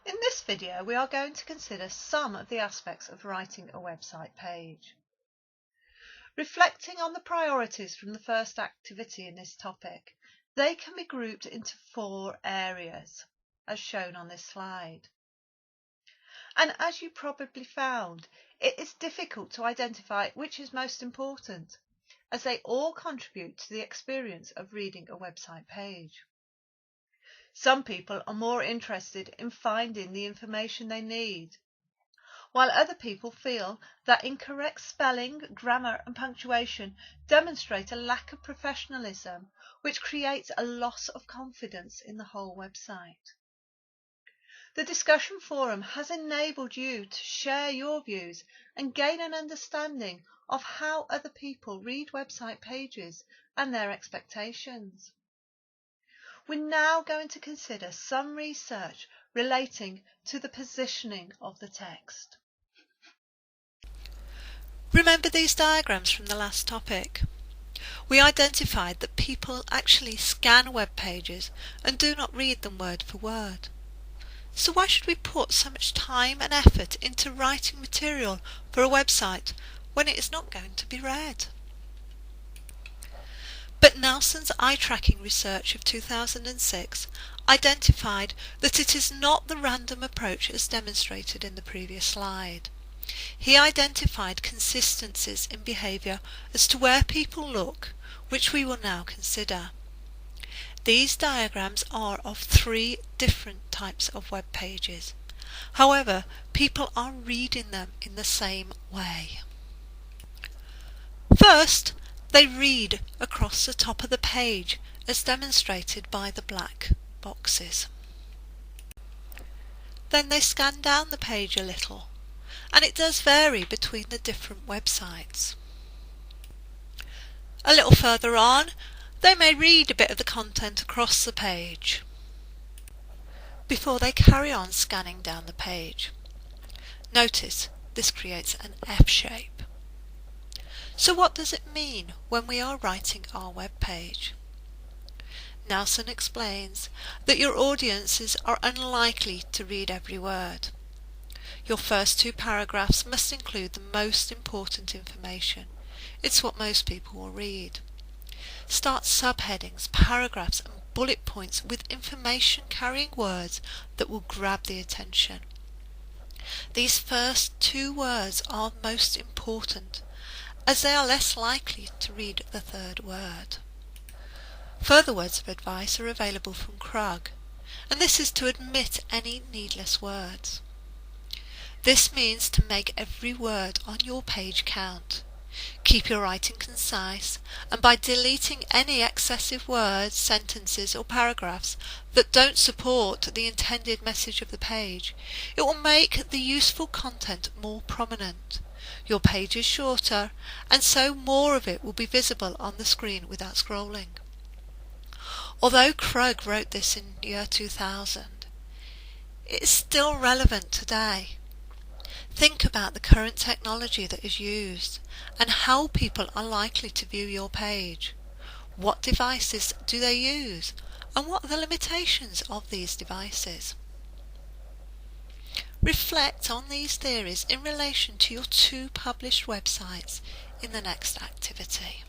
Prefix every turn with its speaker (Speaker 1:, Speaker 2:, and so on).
Speaker 1: In this video, we are going to consider some of the aspects of writing a website page. Reflecting on the priorities from the first activity in this topic, they can be grouped into 4 areas, as shown on this slide. And as you probably found, it is difficult to identify which is most important, as they all contribute to the experience of reading a website page. Some people are more interested in finding the information they need, while other people feel that incorrect spelling, grammar and punctuation demonstrate a lack of professionalism, which creates a loss of confidence in the whole website. The discussion forum has enabled you to share your views and gain an understanding of how other people read website pages and their expectations. We're now going to consider some research relating to the positioning of the text.
Speaker 2: Remember these diagrams from the last topic? We identified that people actually scan web pages and do not read them word for word. So why should we put so much time and effort into writing material for a website when it is not going to be read? But Nelson's eye tracking research of 2006 identified that it is not the random approach as demonstrated in the previous slide. He identified consistencies in behaviour as to where people look, which we will now consider. These diagrams are of 3 different types of web pages. However, people are reading them in the same way. First, they read across the top of the page as demonstrated by the black boxes. Then they scan down the page a little, and it does vary between the different websites. A little further on, they may read a bit of the content across the page before they carry on scanning down the page. Notice this creates an F shape. So what does it mean when we are writing our web page? Nelson explains that your audiences are unlikely to read every word. Your first 2 paragraphs must include the most important information. It's what most people will read. Start subheadings, paragraphs and bullet points with information carrying words that will grab the attention. These first 2 words are most important, as they are less likely to read the 3rd word. Further words of advice are available from Krug, and this is to omit any needless words. This means to make every word on your page count. Keep your writing concise, and by deleting any excessive words, sentences or paragraphs that don't support the intended message of the page, it will make the useful content more prominent. Your page is shorter, and so more of it will be visible on the screen without scrolling. Although Krug wrote this in year 2000, it is still relevant today. Think about the current technology that is used and how people are likely to view your page. What devices do they use, and what are the limitations of these devices? Reflect on these theories in relation to your 2 published websites in the next activity.